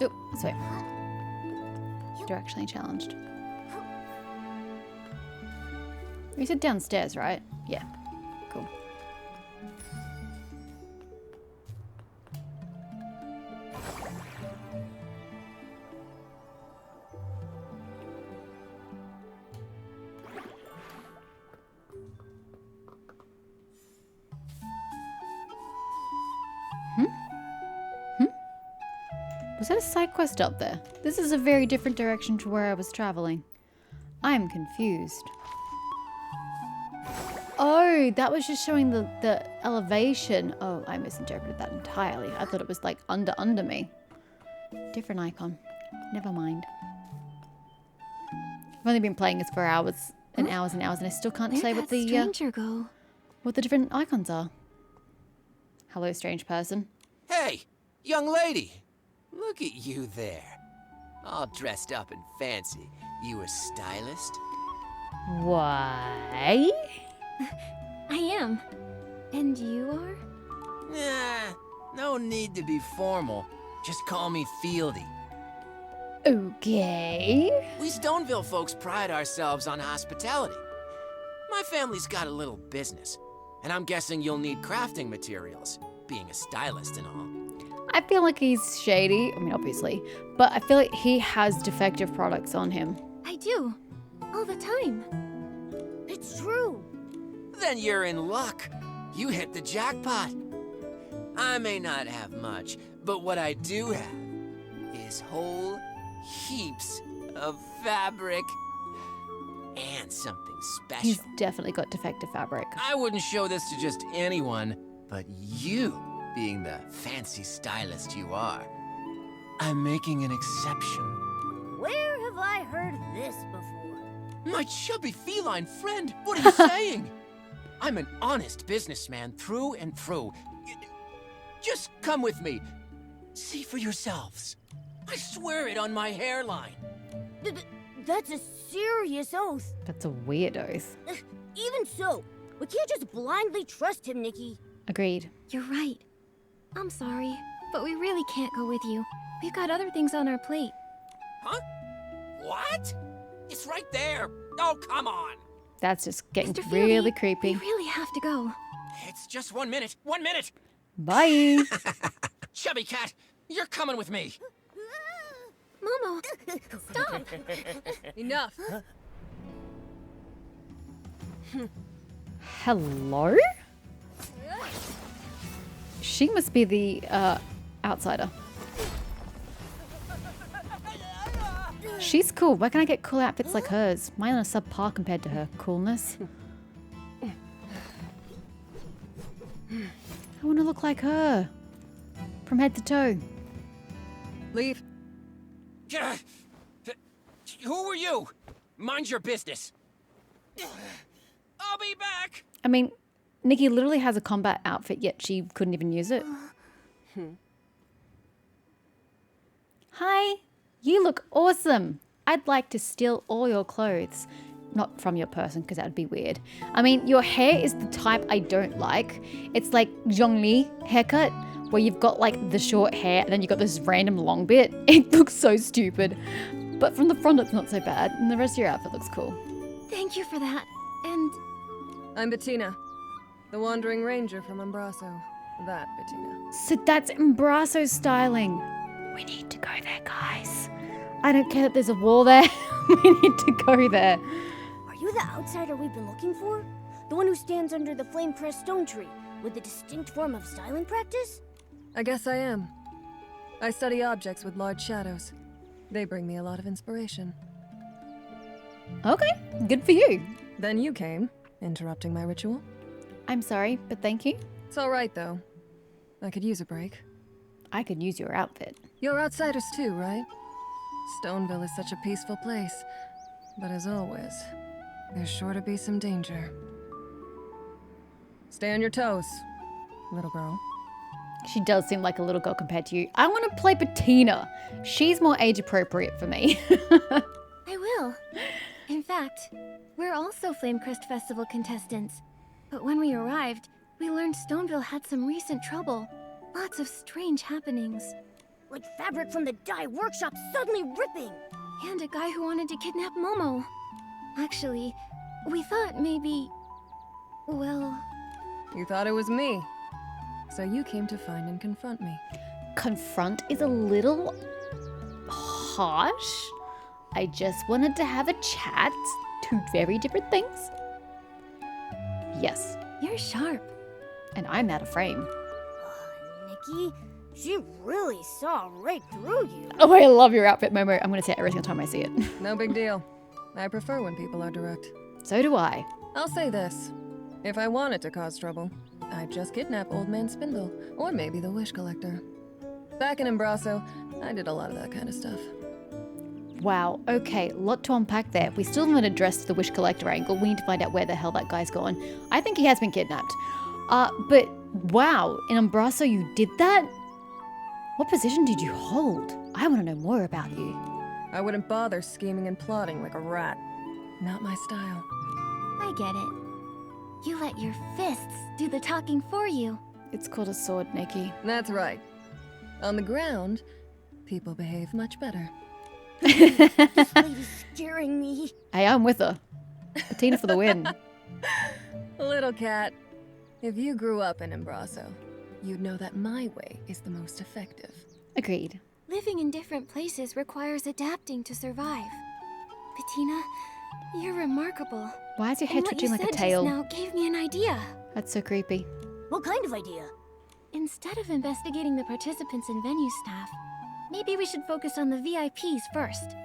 Oh, sorry. Directionally challenged. You said downstairs, right? Yeah. Cool. Was that a side quest up there? This is a very different direction to where I was traveling. I am confused. Oh, that was just showing the elevation. Oh, I misinterpreted that entirely. I thought it was like under me. Different icon. Never mind. I've only been playing this for hours and hours and hours, and I still can't say what the what the different icons are. Hello, strange person. Hey, young lady. Look at you there. All dressed up and fancy. You a stylist? Why? I am. And you are? Nah, no need to be formal. Just call me Fieldy. Okay. We Stoneville folks pride ourselves on hospitality. My family's got a little business, and I'm guessing you'll need crafting materials, being a stylist and all. I feel like he's shady. I mean, obviously. But I feel like he has defective products on him. I do. All the time. It's true. Then you're in luck. You hit the jackpot. I may not have much, but what I do have is whole heaps of fabric and something special. He's definitely got defective fabric. I wouldn't show this to just anyone, but you, being the fancy stylist you are, I'm making an exception. Where have I heard this before? My chubby feline friend, what are you saying? I'm an honest businessman through and through. Just come with me. See for yourselves. I swear it on my hairline. That's a serious oath. That's a weird oath. Even so, we can't just blindly trust him, Nikki. Agreed. You're right. I'm sorry, but we really can't go with you. We've got other things on our plate. Huh? What? It's right there. Oh, come on. That's just getting Mr. really Fieldy, creepy. We really have to go. It's just 1 minute. 1 minute. Bye. Chubby cat, you're coming with me. Momo, stop. Enough. Hello? She must be the outsider. She's cool. Why can't I get cool outfits like hers? Mine are subpar compared to her coolness. I want to look like her. From head to toe. Leave. Who are you? Mind your business. I'll be back. I mean, Nikki literally has a combat outfit, yet she couldn't even use it. Hi, you look awesome. I'd like to steal all your clothes. Not from your person, because that would be weird. I mean, your hair is the type I don't like. It's like Zhongli haircut, where you've got like the short hair and then you've got this random long bit. It looks so stupid. But from the front, it's not so bad. And the rest of your outfit looks cool. Thank you for that. And I'm Bettina, the Wandering Ranger from Embraso. That Bettina. So that's Embraso styling. We need to go there, guys. I don't care that there's a wall there. We need to go there. Are you the outsider we've been looking for? The one who stands under the flame-crest stone tree with a distinct form of styling practice? I guess I am. I study objects with large shadows. They bring me a lot of inspiration. Okay, good for you. Then you came, interrupting my ritual. I'm sorry, but thank you. It's all right, though. I could use a break. I could use your outfit. You're outsiders too, right? Stoneville is such a peaceful place. But as always, there's sure to be some danger. Stay on your toes, little girl. She does seem like a little girl compared to you. I want to play Bettina. She's more age appropriate for me. I will. In fact, we're also Flamecrest Festival contestants. But when we arrived, we learned Stoneville had some recent trouble. Lots of strange happenings. Like fabric from the dye workshop suddenly ripping. And a guy who wanted to kidnap Momo. Actually, we thought maybe... Well... You thought it was me. So you came to find and confront me. Confront is a little harsh. I just wanted to have a chat. Two very different things. Yes, You're sharp. and I'm out of frame. Nikki, she really saw right through you. Oh, I love your outfit, Momo. I'm going to say it every single time I see it. No big deal. I prefer when people are direct. So do I. I'll say this. If I wanted to cause trouble, I'd just kidnap Old Man Spindle, or maybe the Wish Collector. Back in Embraso, I did a lot of that kind of stuff. Wow, okay, lot to unpack there. We still haven't addressed the Wish Collector angle. We need to find out where the hell that guy's gone. I think he has been kidnapped. But wow, in Embraso you did that? What position did you hold? I want to know more about you. I wouldn't bother scheming and plotting like a rat. Not my style. I get it. You let your fists do the talking for you. It's called a sword, Nikki. That's right. On the ground, people behave much better. This lady's scaring me. Hey, I'm with her. Bettina for the win. Little cat, if you grew up in Embraso, you'd know that my way is the most effective. Agreed. Living in different places requires adapting to survive. Bettina, you're remarkable. Why is your head And what twitching you like a said tail? just now gave me an idea. That's so creepy. What kind of idea? Instead of investigating the participants and venue staff, maybe we should focus on the VIPs first.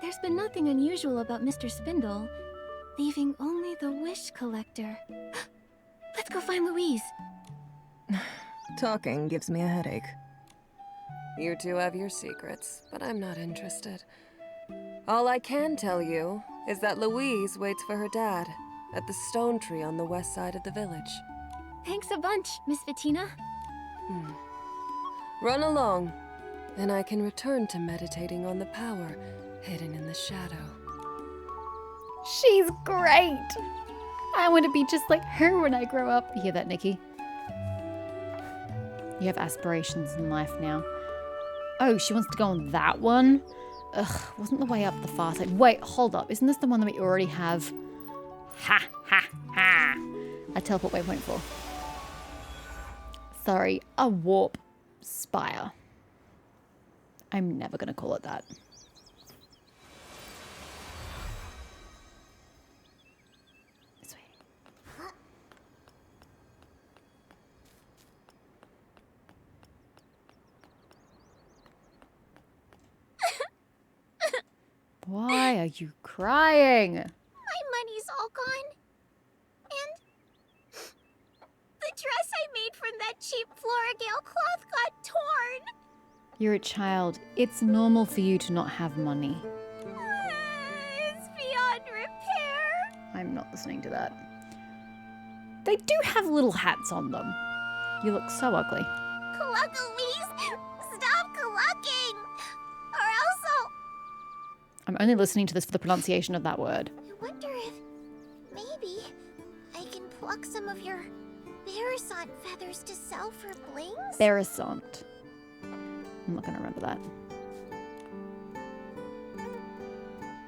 There's been nothing unusual about Mr. Spindle, leaving only the Wish Collector. Let's go find Louise. Talking gives me a headache. You two have your secrets, but I'm not interested. All I can tell you is that Louise waits for her dad at the stone tree on the west side of the village. Thanks a bunch, Miss Bettina. Run along, and I can return to meditating on the power hidden in the shadow. She's great. I want to be just like her when I grow up. You hear that, Nikki? You have aspirations in life now. Oh, she wants to go on that one? Ugh, wasn't the way up the far side? Wait, hold up. Isn't this the one that we already have? Ha, ha, ha. A teleport waypoint for. Sorry, a warp spire. I'm never going to call it that. This way. Why are you crying? My money's all gone. And the dress I made from that cheap Floragale cloth got torn. You're a child. It's normal for you to not have money. It's beyond repair. I'm not listening to that. They do have little hats on them. You look so ugly. Cluck, Louise! Stop clucking! Or else I'll... I'm only listening to this for the pronunciation of that word. I wonder if maybe I can pluck some of your Beresant feathers to sell for blings? Beresant. I'm not going to remember that.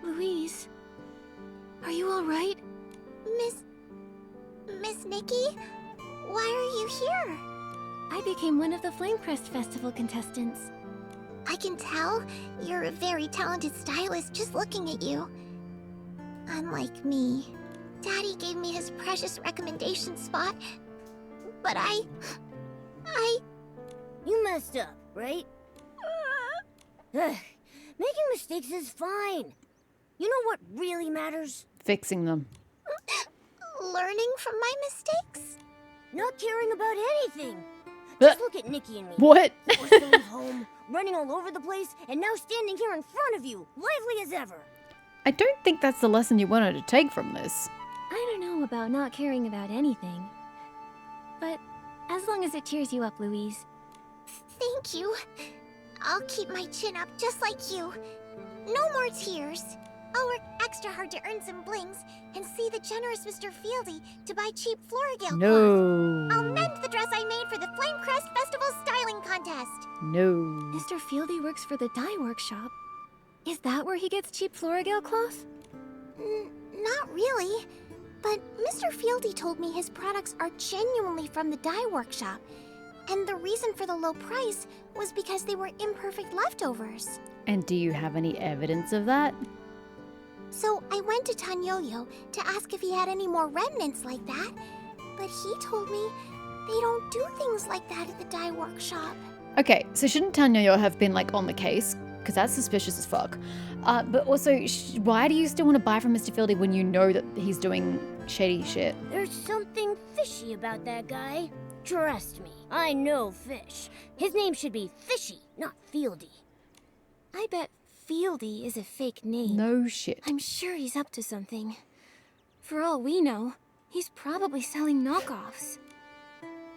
Louise, are you all right? Miss Nikki? Why are you here? I became one of the Flamecrest Festival contestants. I can tell you're a very talented stylist just looking at you. Unlike me. Daddy gave me his precious recommendation spot, but I... You messed up, right? Ugh, making mistakes is fine. You know what really matters? Fixing them. Learning from my mistakes? Not caring about anything. Just look at Nikki and me. What? Forced to leave home, running all over the place, and now standing here in front of you, lively as ever. I don't think that's the lesson you wanted to take from this. I don't know about not caring about anything. But as long as it cheers you up, Louise. Thank you. I'll keep my chin up just like you. No more tears. I'll work extra hard to earn some blings and see the generous Mr. Fieldy to buy cheap Floragale cloth. No. I'll mend the dress I made for the Flamecrest Festival Styling Contest. No. Mr. Fieldy works for the dye workshop. Is that where he gets cheap Florigale cloth? Not really. But Mr. Fieldy told me his products are genuinely from the dye workshop. And the reason for the low price was because they were imperfect leftovers. And do you have any evidence of that? So I went to Tanyoyo to ask if he had any more remnants like that. But he told me they don't do things like that at the dye workshop. Okay, so shouldn't Tanyoyo have been like on the case? Because that's suspicious as fuck. But also, why do you still want to buy from Mr. Fieldy when you know that he's doing shady shit? There's something fishy about that guy. Trust me, I know fish. His name should be Fishy, not Fieldy. I bet Fieldy is a fake name. No shit. I'm sure he's up to something. For all we know, he's probably selling knockoffs.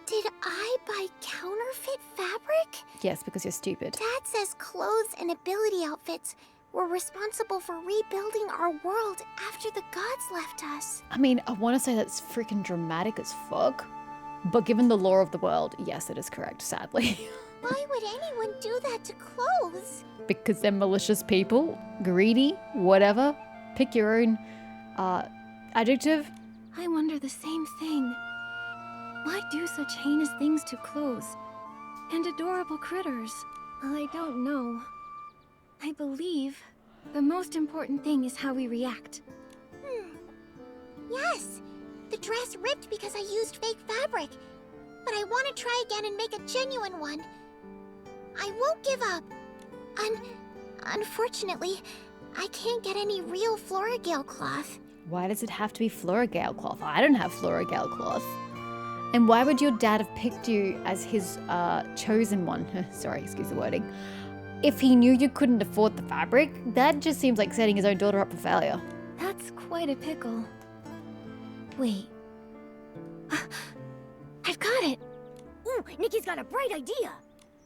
Did I buy counterfeit fabric? Yes, because you're stupid. Dad says clothes and ability outfits were responsible for rebuilding our world after the gods left us. I mean, I want to say that's freaking dramatic as fuck. But given the law of the world, yes, it is correct, sadly. Why would anyone do that to clothes? Because they're malicious people, greedy, whatever. Pick your own adjective. I wonder the same thing. Why do such heinous things to clothes? And adorable critters? Well, I don't know. I believe the most important thing is how we react. Yes! The dress ripped because I used fake fabric. But I want to try again and make a genuine one. I won't give up. Unfortunately, I can't get any real Florigale cloth. Why does it have to be Florigale cloth? I don't have Florigale cloth. And why would your dad have picked you as his chosen one? Sorry, excuse the wording. If he knew you couldn't afford the fabric, that just seems like setting his own daughter up for failure. That's quite a pickle. Wait. I've got it! Ooh, Nikki's got a bright idea.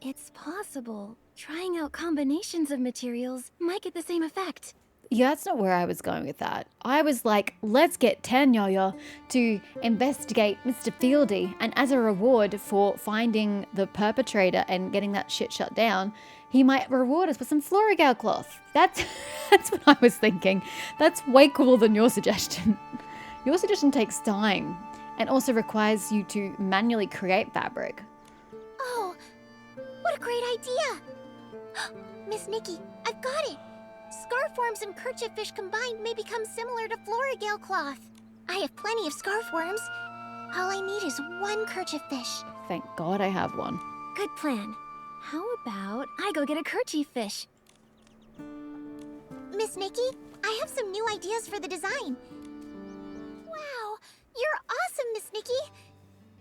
It's possible. Trying out combinations of materials might get the same effect. Yeah, that's not where I was going with that. I was like, let's get Tanyoyo to investigate Mr. Fieldy, and as a reward for finding the perpetrator and getting that shit shut down, he might reward us with some Florigale cloth. That's what I was thinking. That's way cooler than your suggestion. Your suggestion takes time and also requires you to manually create fabric. Oh, what a great idea! Miss Nikki, I've got it! Scarf worms and kerchief fish combined may become similar to Florigale cloth. I have plenty of scarf worms. All I need is one kerchief fish. Thank God I have one. Good plan. How about I go get a kerchief fish? Miss Nikki, I have some new ideas for the design. Wow, you're awesome, Miss Nikki.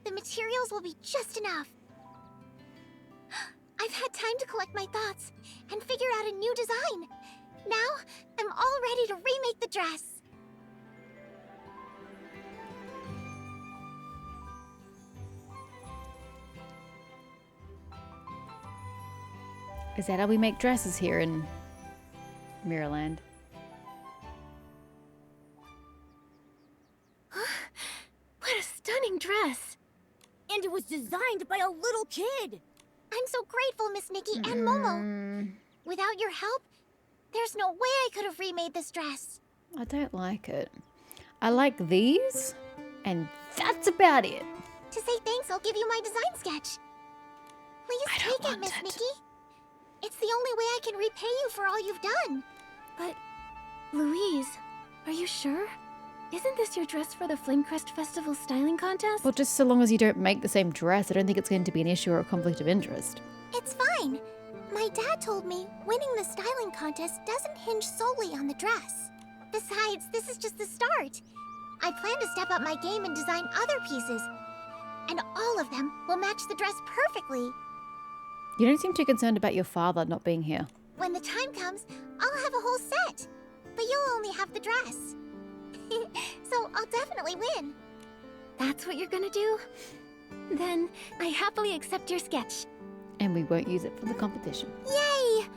The materials will be just enough. I've had time to collect my thoughts and figure out a new design. Now, I'm all ready to remake the dress. Is that how we make dresses here in Miraland? What a stunning dress. And it was designed by a little kid. I'm so grateful, Miss Nikki and Momo. Without your help, there's no way I could have remade this dress. I don't like it. I like these, and that's about it. To say thanks, I'll give you my design sketch. Please I don't take it, want Miss it. Nikki. It's the only way I can repay you for all you've done. But, Louise, are you sure? Isn't this your dress for the Flamecrest Festival styling contest? Well, just so long as you don't make the same dress, I don't think it's going to be an issue or a conflict of interest. It's fine. My dad told me winning the styling contest doesn't hinge solely on the dress. Besides, this is just the start. I plan to step up my game and design other pieces. And all of them will match the dress perfectly. You don't seem too concerned about your father not being here. When the time comes, I'll have a whole set. But you'll only have the dress. So I'll definitely win. That's what you're gonna do? Then I happily accept your sketch. And we won't use it for the competition. Yay!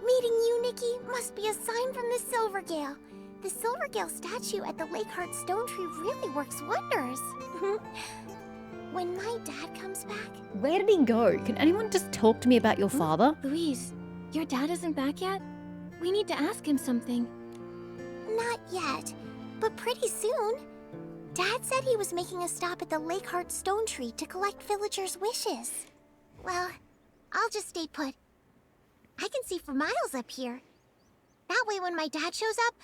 Meeting you, Nikki, must be a sign from the Silvergale. The Silvergale statue at the Lakeheart Stone Tree really works wonders. when my dad comes back... Where did he go? Can anyone just talk to me about your father? Louise, your dad isn't back yet? We need to ask him something. Not yet, but pretty soon. Dad said he was making a stop at the Lakeheart Stone Tree to collect villagers' wishes. Well, I'll just stay put. I can see for miles up here. That way when my dad shows up,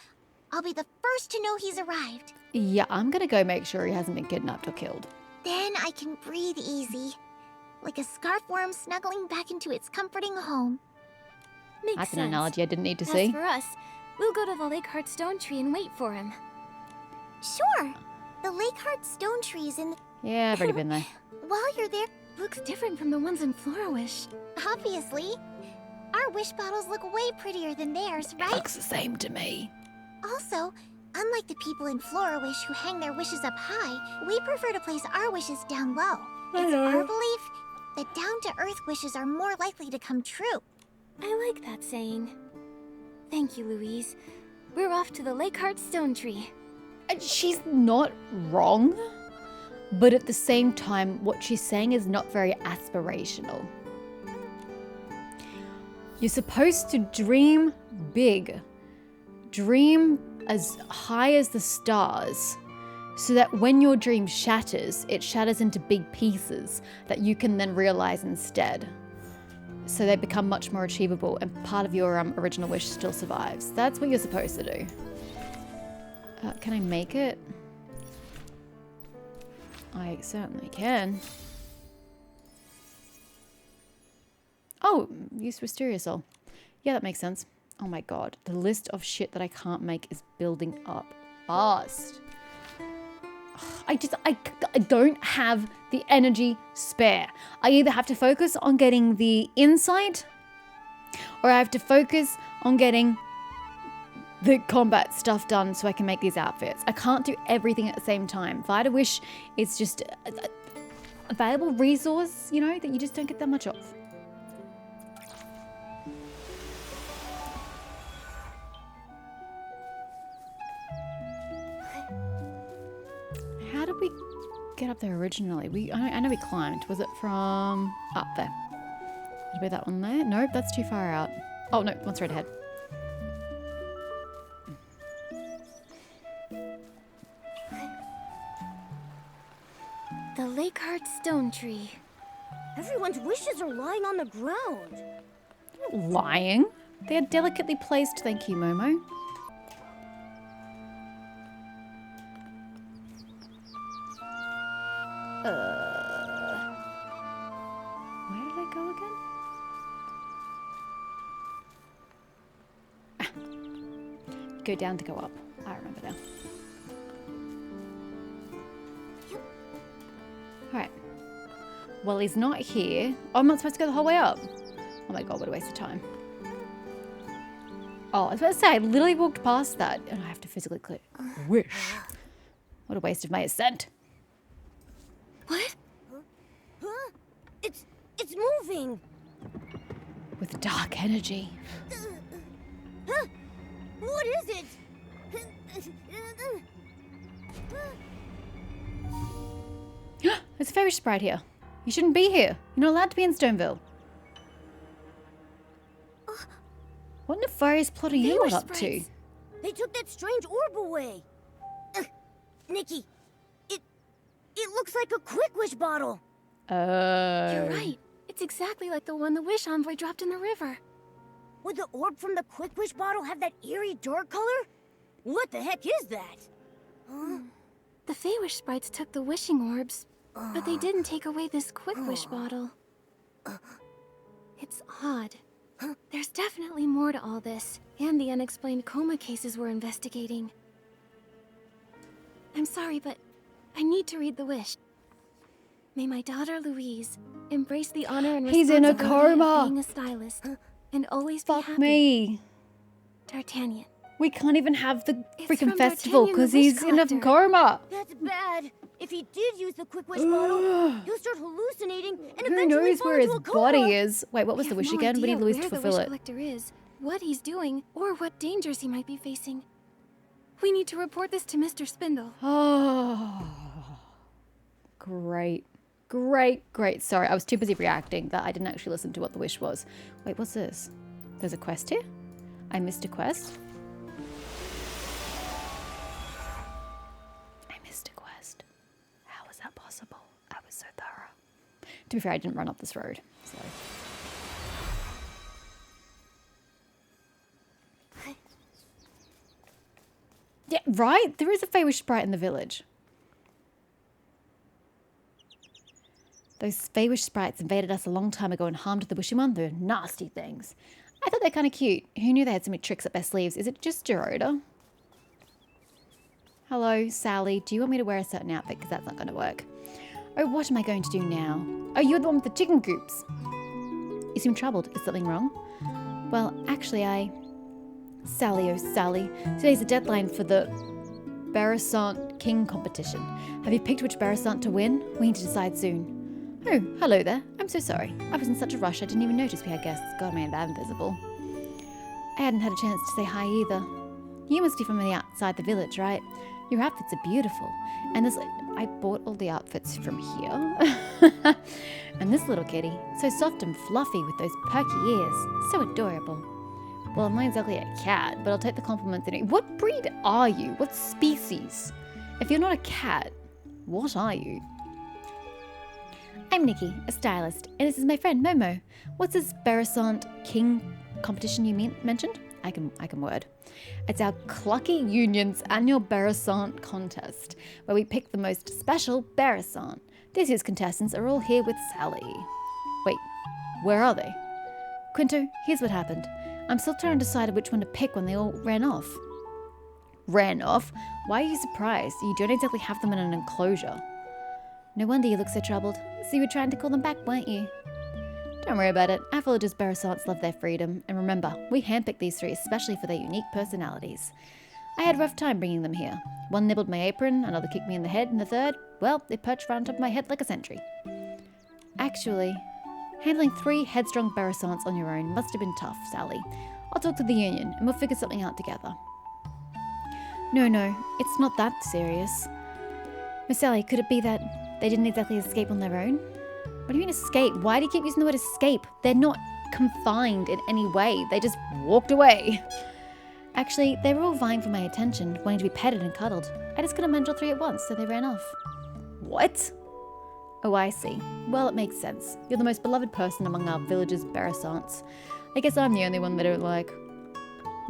I'll be the first to know he's arrived. Yeah, I'm gonna go make sure he hasn't been kidnapped or killed. Then I can breathe easy. Like a scarf worm snuggling back into its comforting home. Makes That's sense. an analogy I didn't need to As see. for us, we'll go to the Lakeheart Stone Tree and wait for him. Sure. The Lakeheart Stone Tree is in... Yeah, I've already been there. While you're there, looks different from the ones in Florawish. Obviously. Our wish bottles look way prettier than theirs, right? Looks the same to me. Also, unlike the people in Florawish who hang their wishes up high, we prefer to place our wishes down low. It's our belief that down-to-earth wishes are more likely to come true. I like that saying. Thank you, Louise. We're off to the Lakeheart Stone Tree. And she's not wrong, but at the same time, what she's saying is not very aspirational. You're supposed to dream big. Dream as high as the stars, so that when your dream shatters, it shatters into big pieces that you can then realize instead. So they become much more achievable and part of your original wish still survives. That's what you're supposed to do. Can I make it? I certainly can. Oh, use Wisteria Soul. Yeah, that makes sense. Oh my god, the list of shit that I can't make is building up fast. I don't have the energy spare. I either have to focus on getting the insight, or I have to focus on getting the combat stuff done so I can make these outfits. I can't do everything at the same time. Vita Wish is just a valuable resource, you know, that you just don't get that much of. How did we get up there originally? I know we climbed. Was it from up there? Would it be that one there? Nope, that's too far out. Oh no, one straight ahead. The Lakeheart Stone Tree. Everyone's wishes are lying on the ground. Lying. They are delicately placed, thank you, Momo. Where did I go again? Go down to go up. I remember now. Alright. Well, he's not here. Oh, I'm not supposed to go the whole way up. Oh my god, what a waste of time. Oh, I was about to say, I literally walked past that and I have to physically click. Wish. What a waste of my ascent. What? Huh? It's moving. With dark energy. Huh? What is it? There's a fairy sprite here. You shouldn't be here. You're not allowed to be in Stoneville. What nefarious plot are you Fairy up to? sprites. They took that strange orb away. Nikki, it looks like a Quick Wish bottle. You're right. It's exactly like the one the Wish Envoy dropped in the river. Would the orb from the Quick Wish bottle have that eerie dark color? What the heck is that? Huh? The Feywish sprites took the wishing orbs, but they didn't take away this Quick Wish bottle. It's odd. There's definitely more to all this, and the unexplained coma cases we're investigating. I'm sorry, but I need to read the wish. May my daughter Louise embrace the honor and He's in a responsibility of coma. being a stylist, and always be Fuck happy. me. D'Artagnan. We can't even have the It's freaking from festival D'Artagnan, the because wish he's in a collector. coma. That's bad. If he did use the Quick Wish bottle, he'll start hallucinating and Who eventually knows fall where his into a coma. body is? Wait, what was We the have wish no again? Would he idea lose to where the fulfill wish it? collector is, what he's doing, or what dangers he might be facing. We need to report this to Mr. Spindle. Oh, great. Great, great. Sorry, I was too busy reacting that I didn't actually listen to what the wish was. Wait, what's this? There's a quest here? I missed a quest? I missed a quest. How was that possible? I was so thorough. To be fair, I didn't run up this road, so... Yeah, right? There is a Feywish sprite in the village. Those Feywish sprites invaded us a long time ago and harmed the Bushimon. They're nasty things. I thought they're kind of cute. Who knew they had so many tricks up their sleeves? Is it just Geroda? Hello, Sally. Do you want me to wear a certain outfit? Because that's not going to work. Oh, what am I going to do now? Oh, you're the one with the chicken coops. You seem troubled. Is something wrong? Well, actually, Sally, oh Sally. Today's the deadline for the Barasant King competition. Have you picked which Barasant to win? We need to decide soon. Oh, hello there. I'm so sorry. I was in such a rush I didn't even notice we had guests. God, man, that invisible. I hadn't had a chance to say hi either. You must be from the outside the village, right? Your outfits are beautiful. And I bought all the outfits from here. And this little kitty, so soft and fluffy with those perky ears. So adorable. Well, mine's ugly a cat, but I'll take the compliments anyway. What breed are you? What species? If you're not a cat, what are you? I'm Nikki, a stylist, and this is my friend Momo. What's this Barasant King competition you mentioned? I can word. It's our Clucky Union's annual Barasant contest, where we pick the most special Barasant. This year's contestants are all here with Sally. Wait, where are they? Quinto, here's what happened. I'm still trying to decide which one to pick when they all ran off. Ran off? Why are you surprised? You don't exactly have them in an enclosure. No wonder you look so troubled. So you were trying to call them back, weren't you? Don't worry about it. Our villagers Barasants love their freedom. And remember, we handpicked these three especially for their unique personalities. I had a rough time bringing them here. One nibbled my apron, another kicked me in the head, and the third, well, they perched right on top of my head like a sentry. Actually, handling 3 headstrong Barasants on your own must have been tough, Sally. I'll talk to the union, and we'll figure something out together. No, it's not that serious. Miss Sally, could it be that they didn't exactly escape on their own? What do you mean escape? Why do you keep using the word escape? They're not confined in any way. They just walked away. Actually, they were all vying for my attention, wanting to be petted and cuddled. I just couldn't manage all 3 at once, so they ran off. What? Oh, I see. Well, it makes sense. You're the most beloved person among our villagers' Barasants. I guess I'm the only one they don't like.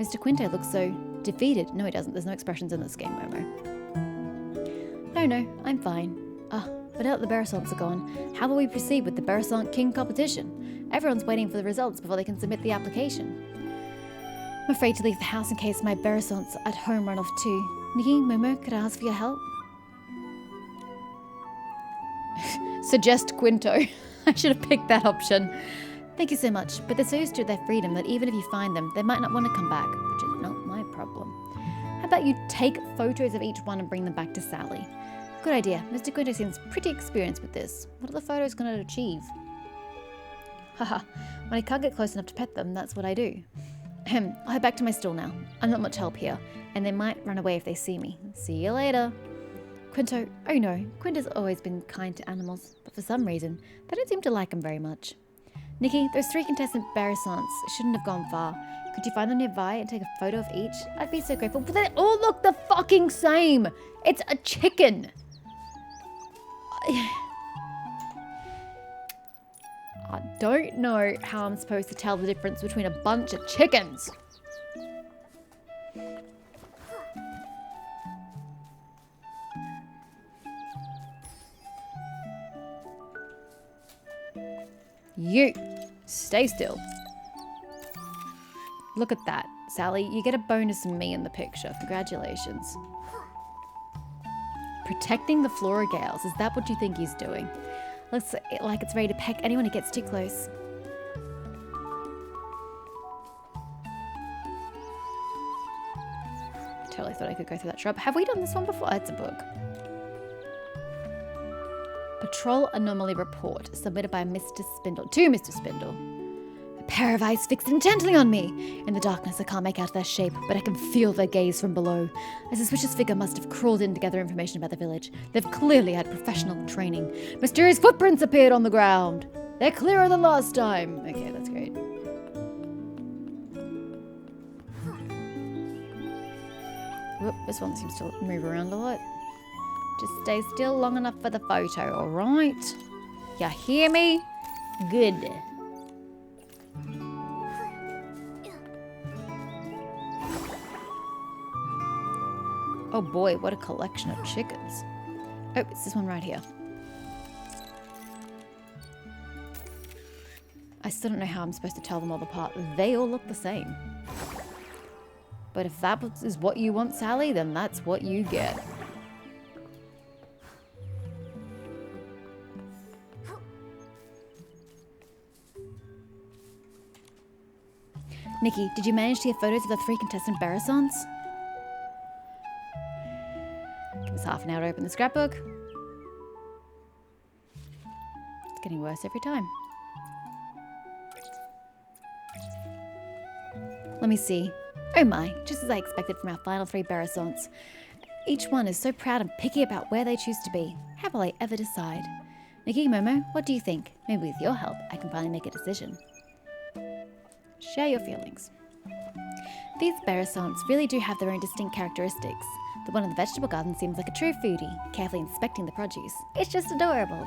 Mr. Quinto looks so defeated. No, he doesn't. There's no expressions in this game, Momo. No, I'm fine. But now that the Barasants are gone, how will we proceed with the Barasant King competition? Everyone's waiting for the results before they can submit the application. I'm afraid to leave the house in case my Barasants at home run off too. Nikki, Momo, could I ask for your help? Suggest Quinto. I should have picked that option. Thank you so much, but they're so used to their freedom that even if you find them, they might not want to come back, which is not my problem. How about you take photos of each one and bring them back to Sally? Good idea. Mr. Quinto seems pretty experienced with this. What are the photos going to achieve? Haha, when I can't get close enough to pet them, that's what I do. I'll head back to my stall now. I'm not much help here, and they might run away if they see me. See you later. Quinto, oh no, Quinto's always been kind to animals, but for some reason, they don't seem to like him very much. Nikki, those 3 contestant Barasants shouldn't have gone far. Could you find them nearby and take a photo of each? I'd be so grateful, but they all look the fucking same! It's a chicken! I don't know how I'm supposed to tell the difference between a bunch of chickens. You, stay still. Look at that. Sally, you get a bonus from me in the picture. Congratulations. Protecting the Flora Gales. Is that what you think he's doing? Looks like it's ready to peck anyone who gets too close. I totally thought I could go through that shrub. Have we done this one before? It's a book. Patrol Anomaly Report, submitted by Mr. Spindle. To Mr. Spindle. A pair of eyes fixed intently on me. In the darkness, I can't make out their shape, but I can feel their gaze from below. A suspicious figure must have crawled in to gather information about the village. They've clearly had professional training. Mysterious footprints appeared on the ground. They're clearer than last time. Okay, that's great. Whoop, this one seems to move around a lot. Just stay still long enough for the photo, alright? You hear me? Good. Oh boy, what a collection of chickens. Oh, it's this one right here. I still don't know how I'm supposed to tell them all apart. They all look the same. But if that is what you want, Sally, then that's what you get. Nikki, did you manage to get photos of the 3 contestant Barrisons? Give us half an hour to open the scrapbook. It's getting worse every time. Let me see. Oh my, just as I expected from our final 3 Barrisons. Each one is so proud and picky about where they choose to be. How will I ever decide? Nikki, Momo, what do you think? Maybe with your help, I can finally make a decision. Share your feelings. These Barrisons really do have their own distinct characteristics. The one in the vegetable garden seems like a true foodie, carefully inspecting the produce. It's just adorable.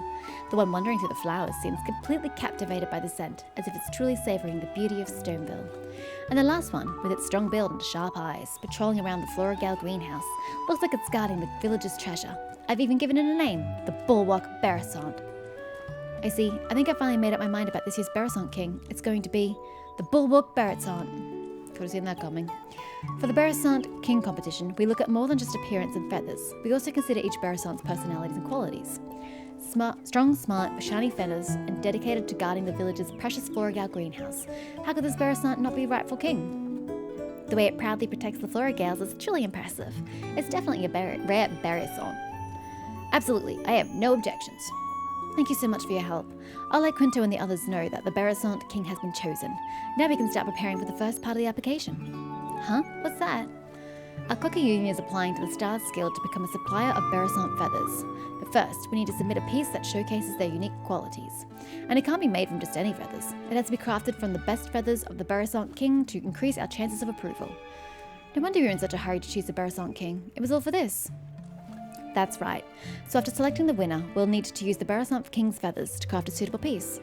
The one wandering through the flowers seems completely captivated by the scent, as if it's truly savouring the beauty of Stoneville. And the last one, with its strong build and sharp eyes, patrolling around the Floragale greenhouse, looks like it's guarding the village's treasure. I've even given it a name, the Bulwark Barrison. I see, I think I finally made up my mind about this year's Barrison King. It's going to be the Bulwark Barrison. Could have seen that coming. For the Barrison King competition, we look at more than just appearance and feathers. We also consider each Barrison's personalities and qualities. Strong, smart, shiny feathers, and dedicated to guarding the village's precious Floragale greenhouse. How could this Barrison not be rightful king? The way it proudly protects the Floragales is truly impressive. It's definitely a rare Barrison. Absolutely, I have no objections. Thank you so much for your help. I'll let Quinto and the others know that the Barrison King has been chosen. Now we can start preparing for the first part of the application. Huh? What's that? Our Clocker Union is applying to the Stars Guild to become a supplier of Barrison feathers. But first, we need to submit a piece that showcases their unique qualities. And it can't be made from just any feathers. It has to be crafted from the best feathers of the Barrison King to increase our chances of approval. No wonder you're in such a hurry to choose the Barrison King. It was all for this. That's right. So after selecting the winner, we'll need to use the Barrison King's feathers to craft a suitable piece.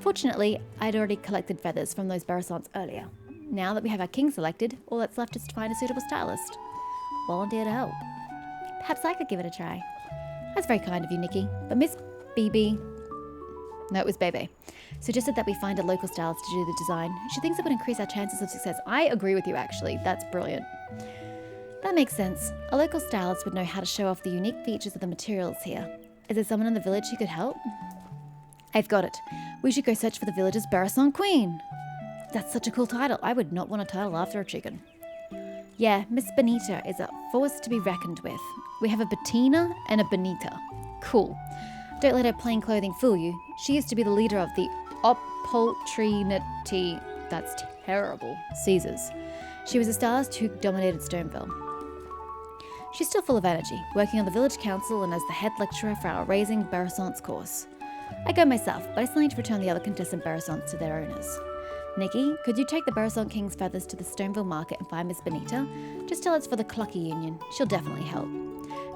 Fortunately, I'd already collected feathers from those Barrisons earlier. Now that we have our king selected, all that's left is to find a suitable stylist. Volunteer to help. Perhaps I could give it a try. That's very kind of you, Nikki. But Miss BB... No, it was Bebe. Suggested that we find a local stylist to do the design. She thinks it would increase our chances of success. I agree with you, actually. That's brilliant. That makes sense. A local stylist would know how to show off the unique features of the materials here. Is there someone in the village who could help? I've got it. We should go search for the village's Barrison Queen. That's such a cool title. I would not want a title after a chicken. Yeah, Miss Benita is a force to be reckoned with. We have a Bettina and a Benita. Cool. Don't let her plain clothing fool you. She used to be the leader of the Opultrinity, that's terrible, Caesars. She was a stylist who dominated Stoneville. She's still full of energy, working on the village council and as the head lecturer for our Raising Barrisons course. I go myself, but I still need to return the other contestant Barrisons to their owners. Nikki, could you take the Barrison King's feathers to the Stoneville market and find Miss Benita? Just tell it's for the Clocker Union. She'll definitely help.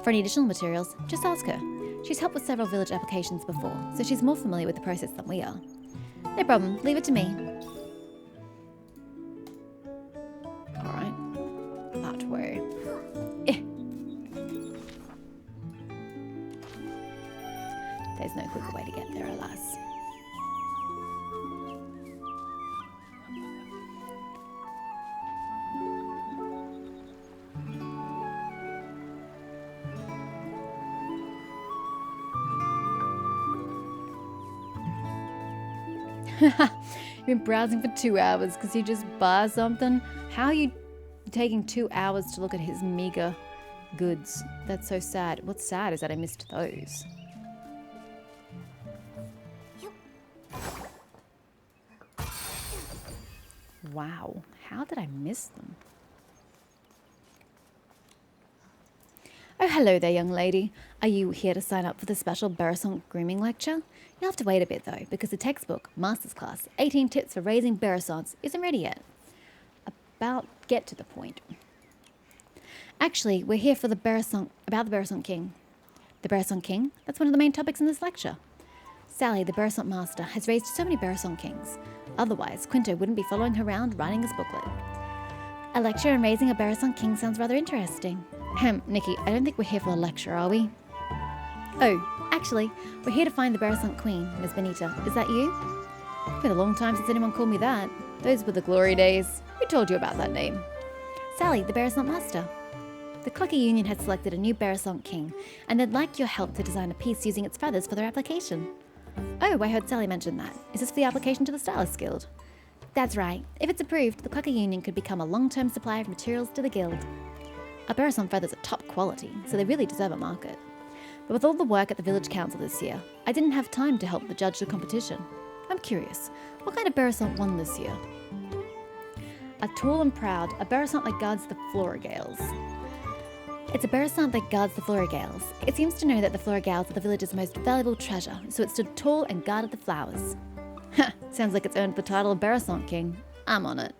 For any additional materials, just ask her. She's helped with several village applications before, so she's more familiar with the process than we are. No problem, leave it to me. Alright. That way. There's no quicker way to get there, alas. You've been browsing for 2 hours because you just buy something? How are you taking 2 hours to look at his meager goods? That's so sad. What's sad is that I missed those. Wow, how did I miss them? Oh, hello there, young lady. Are you here to sign up for the special Beresont grooming lecture? You'll have to wait a bit, though, because the textbook, Master's Class, 18 Tips for Raising Beresonts, isn't ready yet. Get to the point. Actually, we're here for about the Beresont King. The Beresont King? That's one of the main topics in this lecture. Sally, the Beresont Master, has raised so many Beresont Kings. Otherwise, Quinto wouldn't be following her around writing his booklet. A lecture on raising a Beresont King sounds rather interesting. Nikki, I don't think we're here for a lecture, are we? Oh, actually, we're here to find the Beresont Queen, Miss Benita. Is that you? It's been a long time since anyone called me that. Those were the glory days. Who told you about that name? Sally, the Beresont Master. The Clucky Union had selected a new Beresont King, and they'd like your help to design a piece using its feathers for their application. Oh, I heard Sally mention that. Is this for the application to the Stylist Guild? That's right. If it's approved, the Clucky Union could become a long-term supplier of materials to the Guild. Our Beresont feathers are top quality, so they really deserve a market. But with all the work at the Village Council this year, I didn't have time to help judge the competition. I'm curious, what kind of Beresont won this year? A tall and proud, a Beresont that guards the Florigales. It's a Beresont that guards the Florigales. It seems to know that the Florigales are the village's most valuable treasure, so it stood tall and guarded the flowers. Ha! Sounds like it's earned the title of Beresont King. I'm on it.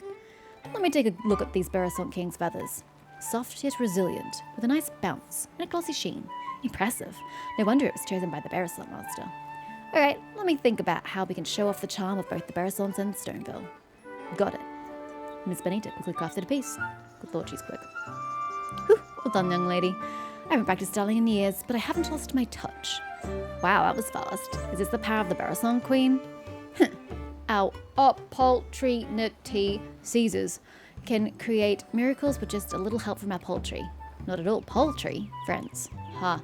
Let me take a look at these Beresont King's feathers. Soft yet resilient, with a nice bounce and a glossy sheen. Impressive. No wonder it was chosen by the Beresont Master. Alright, let me think about how we can show off the charm of both the Beresonts and Stoneville. Got it. Miss Benita quickly crafted a piece. Good lord, she's quick. Whew, well done, young lady. I haven't practiced styling in years, but I haven't lost my touch. Wow, that was fast. Is this the power of the Beresont Queen? Our opportunity Caesars can create miracles with just a little help from our poultry. Not at all poultry, friends. Ha.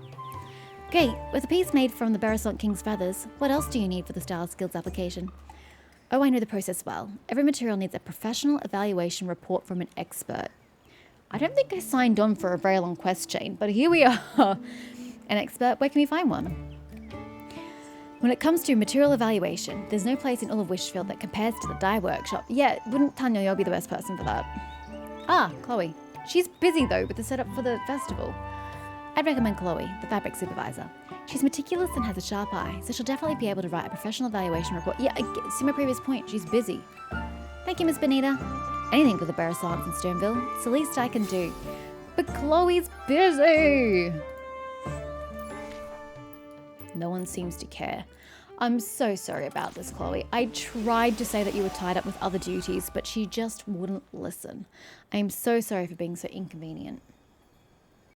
Okay, with a piece made from the Beresont King's feathers, what else do you need for the Stylist Guild's application? Oh, I know the process well. Every material needs a professional evaluation report from an expert. I don't think I signed on for a very long quest chain, but here we are. An expert, where can we find one? When it comes to material evaluation, there's no place in all of Wishfield that compares to the dye workshop. Yeah, wouldn't Tanya be the best person for that? Ah, Chloe. She's busy though with the setup for the festival. I'd recommend Chloe, the fabric supervisor. She's meticulous and has a sharp eye, so she'll definitely be able to write a professional evaluation report. Yeah, see my previous point, she's busy. Thank you, Miss Benita. Anything for the Beresonts in Stoneville, it's the least I can do. But Chloe's busy! No one seems to care. I'm so sorry about this, Chloe. I tried to say that you were tied up with other duties, but she just wouldn't listen. I am so sorry for being so inconvenient.